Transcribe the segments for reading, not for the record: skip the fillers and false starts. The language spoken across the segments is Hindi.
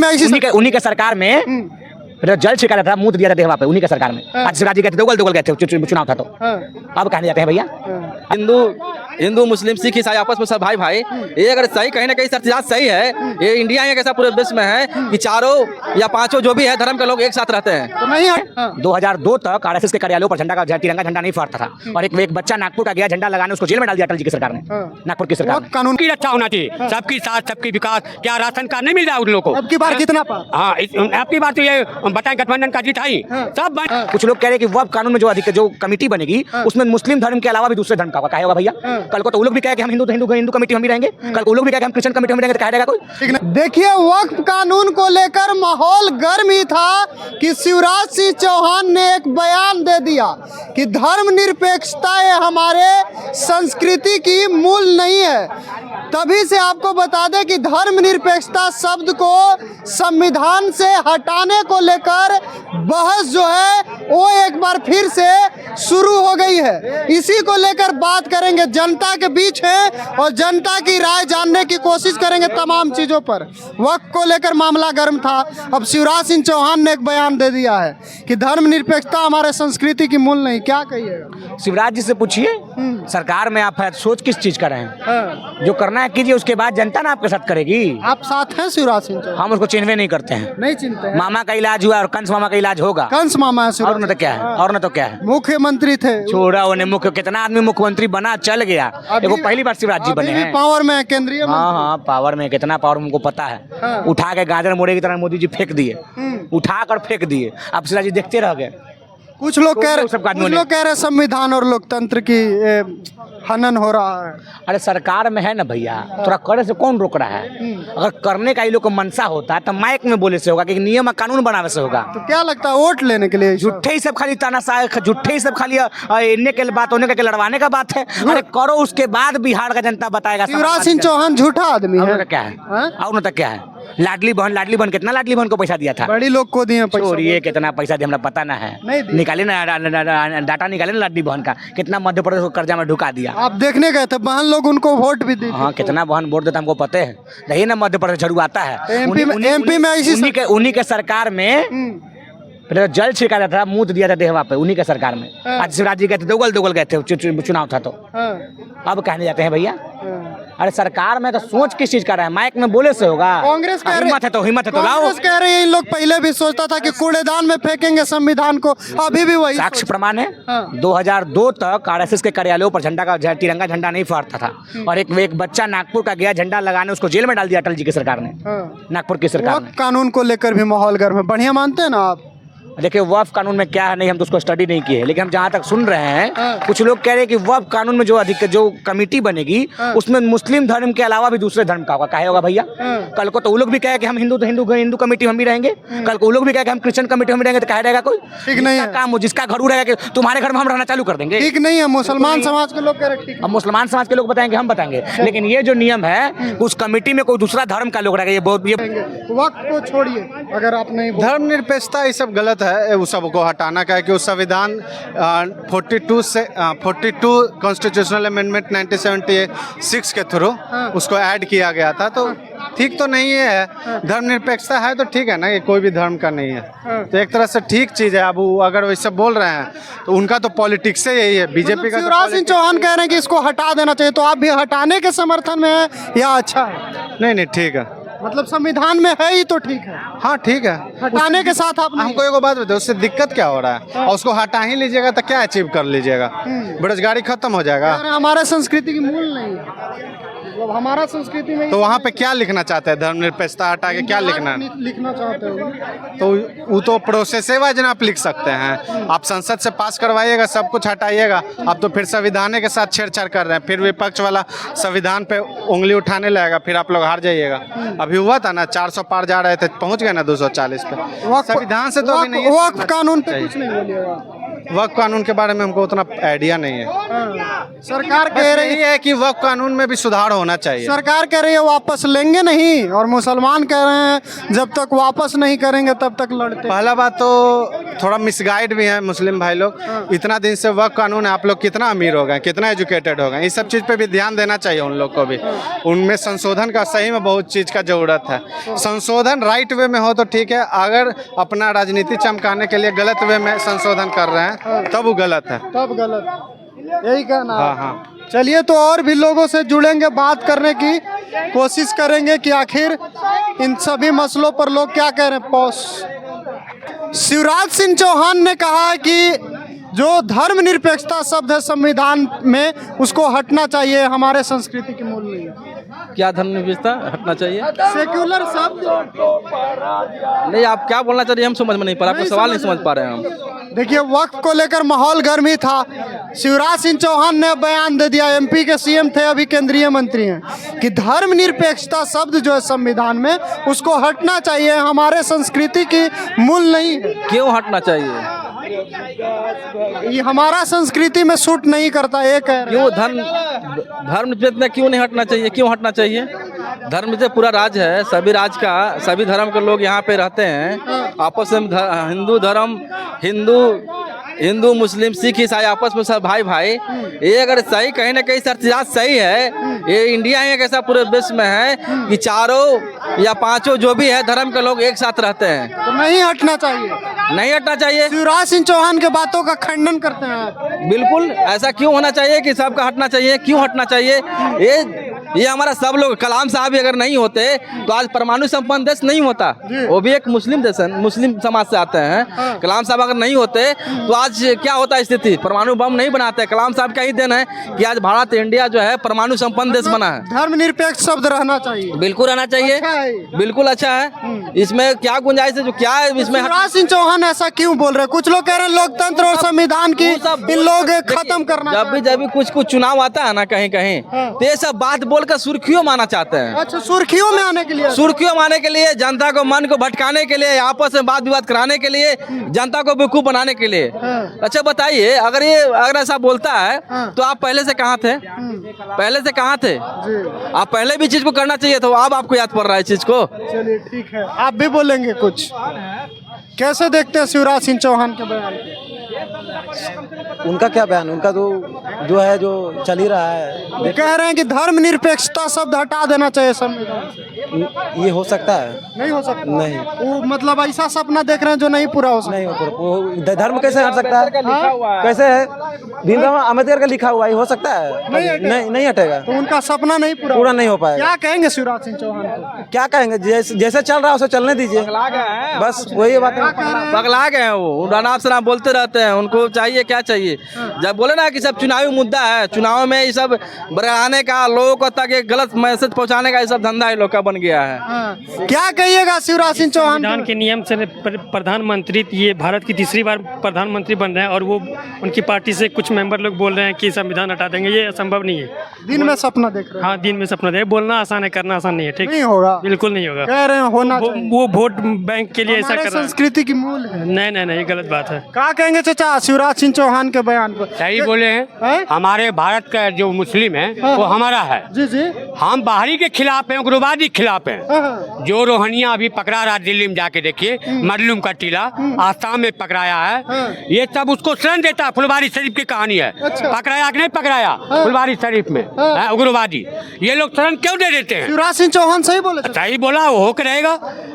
उन्हीं के सरकार में जल छिड़का था, मुंह दिया था वहाँ पे उन्हीं के सरकार में। आज शिवराज जी गए थे, दोगल गए थे चुनाव था तो अब कहने जाते हैं भैया। हिंदू मुस्लिम सिख ईसाई आपस में सब भाई भाई। ये अगर सही कहीं ना कहीं सत्यात सही है, ये इंडिया एक ऐसा पूरे विश्व में है कि चारों या पांचों जो भी है धर्म के लोग एक साथ रहते हैं। तो नहीं 2002 तक आरएसएस के कार्यालयों पर झंडा का तिरंगा झंडा नहीं फहरता था और एक बच्चा नागपुर का गया झंडा लगाने, उसको जेल में डाल दिया अटल जी की सरकार ने, नागपुर की सरकार ने। कानून की अच्छा होना चाहिए, सबकी साथ सबकी विकास। क्या राशन कार्ड नहीं मिल रहा उन लोगों को? अब की बार कितना? हाँ, अब की बार तो ये बताएं गठबंधन का जीत आई सब। कुछ लोग कह रहे हैं कि वक्फ कानून में जो कमेटी बनेगी उसमें मुस्लिम धर्म के अलावा भी दूसरे धर्म का होगा। क्या होगा भैया? कल को तो वो लोग भी कहे कि हम हिंदू कमेटी हम भी रहेंगे, कल को वो लोग भी कहे कि हम क्रिश्चियन कमेटी हम रहेंगे, तो कह देगा कोई? देखिए, वक्फ कानून को लेकर माहौल गर्म ही था कि शिवराज सिंह चौहान ने एक बयान दे दिया कि धर्मनिरपेक्षता हमारे संस्कृति की मूल नहीं है। तभी से आपको बता दें कि धर्मनिरपेक्षता शब्द को संविधान से हटाने को लेकर बहस जो है वो एक बार फिर से शुरू हो गई है। इसी को लेकर बात करेंगे, जनता के बीच है और जनता की राय जानने की कोशिश करेंगे तमाम चीज़ों पर। वक्त को लेकर मामला गर्म था, अब शिवराज सिंह चौहान ने एक बयान दे दिया है कि धर्मनिरपेक्षता हमारे संस्कृति की मूल नहीं। क्या कहिएगा? शिवराज जी से पूछिए, सरकार में आप सोच किस चीज कर रहे हैं? जो करना है कीजिए, उसके बाद जनता ना आपके साथ करेगी। आप साथ हैं शिवराज सिंह चौहान? हम उसको चिन्हवे नहीं करते हैं, नहीं चिंता है। मामा का इलाज हुआ और कंस मामा का इलाज होगा। कंस मामा है और न तो क्या है, और न तो क्या है, मुख्यमंत्री थे। छोड़ा उन्हें मुख्य, कितना आदमी मुख्यमंत्री बना चल गया। देखो पहली बार शिवराज जी बने हैं, पावर में केंद्रीय। हाँ, पावर में कितना पावर हमको पता है। उठा के गाजर मोड़े की तरह मोदी जी फेंक दिए, उठा कर फेंक दिए। अब शिवराज जी देखते रह गए। कुछ लोग कह रहे संविधान और लोकतंत्र की हनन हो रहा है। अरे सरकार में है ना भैया, थोड़ा करे से कौन रोक रहा है? अगर करने का ये लोग को मनसा होता है तो माइक में बोले से होगा, कि नियम और कानून बनाने से होगा। तो क्या लगता है वोट लेने के लिए? झूठे ही सब खाली तानाशाह, झूठे ही सब खाली इन्ने के बात होने का लड़वाने का बात है। अरे करो, उसके बाद बिहार का जनता बताएगा। शिवराज सिंह चौहान झूठा आदमी है। क्या है और न तक क्या है? लाडली बहन कितना लाडली बहन को पैसा दिया था? बड़ी लोग को दिए पैसा। ये कितना पैसा दिया हमरा पता ना है। निकाले ना डाटा, निकाले ना लाडली बहन का, कितना मध्य प्रदेश को कर्जा में ढुका दिया। आप देखने गए थे, बहन लोग उनको वोट भी दी। हाँ, कितना बहन वोट देता हमको पता है। देखिए ना मध्य प्रदेश झड़ुआता है। एमपी में उन्हीं के सरकार में जल छिड़का था, मुंह दिया था वहाँ पे उन्हीं के सरकार में। आज शिवराज जी गए थे, दोगल गए थे चुनाव था तो अब कहने जाते हैं भैया। अरे सरकार में तो सोच किस चीज का रहा है? माइक में बोले से होगा। कांग्रेस हिम्मत है तो लाओ। कांग्रेस कह रही है इन लोग पहले भी सोचता था कि कूड़ेदान में फेंकेंगे संविधान को, अभी भी वही साक्ष्य प्रमाण है। 2002 तक आरएसएस के कार्यालयों पर तिरंगा झंडा नहीं फहरता था और एक बच्चा नागपुर का गया झंडा लगाने, उसको जेल में डाल दिया अटल जी की सरकार ने, नागपुर की सरकार ने। कानून को लेकर भी माहौल गर्म है। बढ़िया मानते हैं ना आप? देखिए, वक्फ कानून में क्या है नहीं, हम तो उसको स्टडी नहीं किए, लेकिन हम जहाँ तक सुन रहे हैं कुछ लोग कह रहे हैं कि वक्फ कानून में जो कमेटी बनेगी उसमें मुस्लिम धर्म के अलावा भी दूसरे धर्म का होगा। क्या होगा भैया? कल को तो वो लोग भी कहे कि हम हिंदू कमेटी हम भी रहेंगे, कल को वो लोग भी कहे कि हम क्रिश्चियन कमेटी हम भी रहेंगे, तो कह देगा कोई? ठीक नहीं है। काम जिसका घर रहेगा कि तुम्हारे घर में हम रहना चालू कर देंगे, ठीक नहीं है। मुसलमान समाज के लोग कह रहे हैं, अब मुसलमान समाज के लोग बताएंगे, हम बताएंगे, लेकिन ये जो नियम है उस कमेटी में कोई दूसरा धर्म का लोग रहेगा, ये बहुत वक्त को छोड़िए। अगर आप नहीं, धर्मनिरपेक्षता ये सब गलत है, उस सबको हटाना का है कि उस संविधान 42 कॉन्स्टिट्यूशनल अमेंडमेंट 1976 के थ्रू उसको ऐड किया गया था, तो ठीक तो नहीं है। धर्मनिरपेक्षता है तो ठीक है ना, ये कोई भी धर्म का नहीं है, तो एक तरह से ठीक चीज़ है। अब वो अगर वैसे बोल रहे हैं तो उनका तो पॉलिटिक्स से यही है, बीजेपी का। शिवराज सिंह चौहान कह रहे हैं कि इसको हटा देना चाहिए, तो आप भी हटाने के समर्थन में है या अच्छा है? नहीं ठीक है, मतलब संविधान में है ही तो ठीक है। हाँ ठीक है, हटाने के साथ आप हमको एक बात बताओ, उससे दिक्कत क्या हो रहा है? और उसको हटा ही लीजिएगा तो क्या अचीव कर लीजिएगा? बेरोजगारी खत्म हो जाएगा। हमारे संस्कृति की मूल नहीं है, मतलब हमारा संस्कृति में। तो वहाँ पे क्या लिखना चाहते हैं? धर्मनिरपेक्षता हटा के क्या लिखना है? लिखना चाहते हो तो वो तो प्रोसेस वाइज आप लिख सकते हैं। आप संसद से पास करवाइएगा, सब कुछ हटाइएगा, आप तो फिर संविधान के साथ छेड़छाड़ कर रहे हैं। फिर विपक्ष वाला संविधान पे उंगली उठाने लगेगा, फिर आप लोग हार जाइएगा। अभी हुआ था ना, 400 पार जा रहे थे, पहुंच गए ना 240 पे। संविधान से तो अभी नहीं है। वक्फ कानून पे कुछ नहीं बोलिएगा। वक्फ कानून के बारे में हमको उतना आइडिया नहीं है। सरकार बस कह रही यही है कि वक्फ कानून में भी सुधार होना चाहिए। सरकार कह रही है वापस लेंगे नहीं, और मुसलमान कह रहे हैं जब तक वापस नहीं करेंगे तब तक लड़ते। पहला बात तो थोड़ा मिसगाइड भी है मुस्लिम भाई लोग। इतना दिन से वक्फ कानून है, आप लोग कितना अमीर हो गए, कितना एजुकेटेड हो गए, इस सब चीज़ पे भी ध्यान देना चाहिए उन लोग को भी। उनमें संशोधन का सही में बहुत चीज़ का ज़रूरत है। संशोधन राइट वे में हो तो ठीक है, अगर अपना राजनीति चमकाने के लिए गलत वे में संशोधन कर रहे हैं तब वो गलत है। तब गलत, यही कहना है। हाँ हाँ। चलिए, तो और भी लोगों से जुड़ेंगे, बात करने की कोशिश करेंगे कि आखिर इन सभी मसलों पर लोग क्या कह रहे हैं। पॉज। शिवराज सिंह चौहान ने कहा है कि जो धर्मनिरपेक्षता शब्द है संविधान में, उसको हटना चाहिए, हमारे संस्कृति की मूल नहीं है। क्या धर्मनिरपेक्षता हटना चाहिए? सेक्युलर शब्द। नहीं, आप क्या बोलना चाह रहे हैं हम समझ में नहीं पा रहे, आपका सवाल नहीं समझ पा रहे हैं हम। देखिए, वक्फ को लेकर माहौल गर्म ही था। शिवराज सिंह चौहान ने बयान दे दिया, एमपी के सीएम थे, अभी केंद्रीय मंत्री हैं, कि धर्मनिरपेक्षता शब्द जो है संविधान में, उसको हटना चाहिए, हमारे संस्कृति की मूल नहीं है। क्यों हटना चाहिए? ये हमारा संस्कृति में सूट नहीं करता, ये कह रहे हैं। क्यों धर्मनिरपेक्षता क्यों नहीं हटना चाहिए? क्यों हटना चाहिए? धर्म से पूरा राज्य है, सभी राज्य का, सभी धर्म के लोग यहाँ पे रहते हैं आपस में। हिंदू मुस्लिम सिख ईसाई आपस में सब भाई भाई। ये अगर सही कहीं ना कहीं शर्त सही है, ये इंडिया ही एक ऐसा पूरे विश्व में है कि चारों या पांचों जो भी है धर्म के लोग एक साथ रहते हैं। तो नहीं हटना चाहिए, नहीं हटना चाहिए। शिवराज सिंह चौहान के बातों का खंडन करते हैं आप। बिल्कुल, ऐसा क्यों होना चाहिए कि सबका हटना चाहिए? क्यों हटना चाहिए? ये हमारा सब लोग, कलाम साहब भी अगर नहीं होते तो आज परमाणु संपन्न देश नहीं होता। वो भी एक मुस्लिम देश है, मुस्लिम समाज से आते हैं। कलाम साहब अगर नहीं होते तो आज क्या होता स्थिति? परमाणु बम नहीं बनाते। कलाम साहब का ही देन है कि आज भारत इंडिया जो है परमाणु संपन्न देश बना है। धर्मनिरपेक्ष शब्द रहना चाहिए। बिल्कुल रहना चाहिए। अच्छा है। बिल्कुल अच्छा है। इसमें क्या गुंजाइश है? जो क्या है इसमें शिवराज सिंह चौहान ऐसा क्यों बोल रहे हैं? कुछ लोग कह रहे हैं लोकतंत्र और संविधान की इन लोग खत्म करना। जब भी कुछ चुनाव आता है ना कहीं कहीं, तो ये सब बात बोलकर सुर्खियों माना चाहते हैं। अच्छा, सुर्खियों में आने के लिए, सुर्खियों में आने के लिए, जनता को मन को भटकाने के लिए, आपस में वाद विवाद कराने के लिए, जनता को बेवकूफ बनाने के लिए। अच्छा बताइए, अगर ऐसा बोलता है तो आप पहले से कहाँ थे? पहले से कहाँ थे? आप पहले भी चीज को करना चाहिए था, अब आपको याद पड़ रहा है चीज को। चलिए ठीक है, आप भी बोलेंगे कुछ। कैसे देखते हैं शिवराज सिंह चौहान के बयान को? उनका क्या बयान, उनका तो जो है जो चल ही रहा है। वो कह रहे हैं कि धर्मनिरपेक्षता शब्द हटा देना चाहिए संविधान से। ये हो सकता है? नहीं हो सकता। नहीं, वो मतलब ऐसा सपना देख रहे हैं जो नहीं पूरा हो सकता। नहीं वो धर्म कैसे हट सकता है? कैसे है? भीमराव अम्बेडकर का लिखा हुआ है, हो सकता है? नहीं हटेगा। तो उनका सपना नहीं पूरा नहीं हो पाएगा। क्या कहेंगे शिवराज सिंह चौहान को? क्या कहेंगे? जैसे चल रहा है उसे चलने दीजिए, बस वही बात है। पगला गए हैं वो, नाम से नाम बोलते रहते हैं। उनको चाहिए क्या चाहिए? जब बोले ना कि सब चुनावी मुद्दा है, चुनाव में ये सब बढ़ाने का, लोगों को तक एक गलत मैसेज पहुंचाने का ये सब धंधा लोग का बन गया है। क्या कहिएगा शिवराज सिंह चौहान? संविधान के नियम से प्रधानमंत्री, ये भारत की तीसरी बार प्रधानमंत्री बन रहे हैं और वो उनकी पार्टी से कुछ मेंबर लोग बोल रहे हैं कि संविधान हटा देंगे। ये असंभव नहीं है। दिन में सपना देख रहे हैं। हाँ, दिन में सपना देख, बोलना आसान है, करना आसान नहीं है। ठीक नहीं होगा, बिल्कुल नहीं होगा। कह रहे हैं होना चाहिए। वो वोट बैंक के लिए ऐसा हमारे कर रहा है। संस्कृति की मूल है। नहीं, ये गलत बात है। क्या कहेंगे चाचा शिवराज सिंह चौहान के बयान पर? सही बोले हैं। हैं? हमारे भारत का जो मुस्लिम है वो हमारा है। जी जी। हम बाहरी के खिलाफ हैं, उग्रवादी के खिलाफ हैं। हाँ। जो रोहनिया अभी पकड़ा रहा, दिल्ली में जाके देखिए, मरलूम का टीला आसाम में पकड़ाया है। ये सब उसको शरण देता है। फुलवारी शरीफ की कहानी है। अच्छा। पकड़ाया कि नहीं पकड़ाया फुलवारी शरीफ में उग्रवादी, ये लोग शरण क्यों दे देते हैं? शिवराज सिंह चौहान सही बोले थे। सही बोला, वो होकर रहेगा।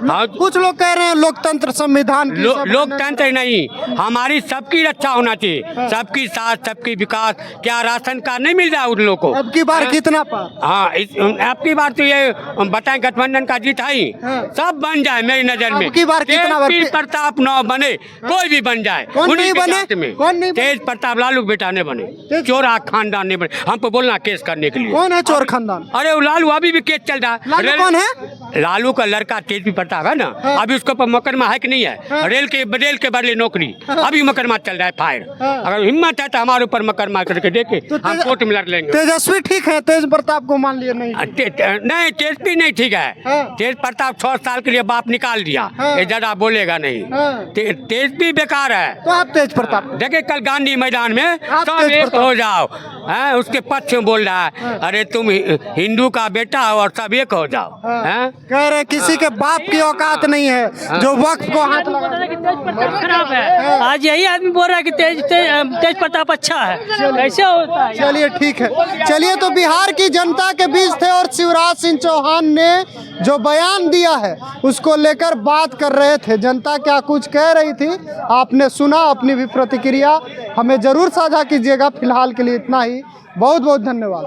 हाँ, कुछ लोग कह रहे हैं लोकतंत्र संविधान की सब लोकतंत्र नहीं, हमारी सबकी रक्षा होना चाहिए। सबकी साथ सबकी विकास। क्या राशन कार्ड नहीं मिल रहा है उन लोग को? अब की बार कितना पार? हाँ, अब की बार तो ये बताएं गठबंधन का जीत है ही। सब बन जाए मेरी नजर में। अब की बार कितना बार? तेज प्रताप न बने, कोई भी बन जाए। कौन उन्हीं नहीं के बने? साथ में। कौन नहीं बने? तेज प्रताप लालू बेटा ने बने, चोरा खानदान ने बने। हमको बोलना केस करने के लिए। कौन है चोर खानदान? अरे वो लालू अभी भी केस चल रहा है। लालू कौन है? लालू का लड़का तेजवी प्रताप है ना, अभी उसके ऊपर मुकदमा है कि नहीं है? रेल के बदले नौकरी, अभी मुकदमा चल रहा है फायर। अगर हिम्मत है तो हमारे ऊपर मुकदमा करके देखे, हम कोर्ट में लड़ लेंगे। तेजस्वी ठीक है, तेज प्रताप को मान लिए नहीं? नहीं, तेजवी नहीं ठीक है। तेज प्रताप 6 साल के लिए बाप निकाल दिया, ये ज्यादा बोलेगा नहीं। तेजवी बेकार है। तो आप तेज प्रताप देखिए कल गांधी मैदान में आप सब तेज एक प्रताप। हो जाओ, उसके पक्ष में बोल रहा है, अरे तुम हिंदू का बेटा हो और सब एक हो जाओ। कह रहे किसी के बाप की औकात नहीं है जो वक्त को हाथ लगा। खराब है। आज यही आदमी बोल रहा है कि तेज प्रताप अच्छा है, कैसे होता है? चलिए ठीक है। चलिए, तो बिहार की जनता के बीच थे और शिवराज सिंह चौहान ने जो बयान दिया है उसको लेकर बात कर रहे थे। जनता क्या कुछ कह रही थी आपने सुना, अपनी भी प्रतिक्रिया हमें जरूर साझा कीजिएगा। फिलहाल के लिए इतना ही, बहुत बहुत धन्यवाद।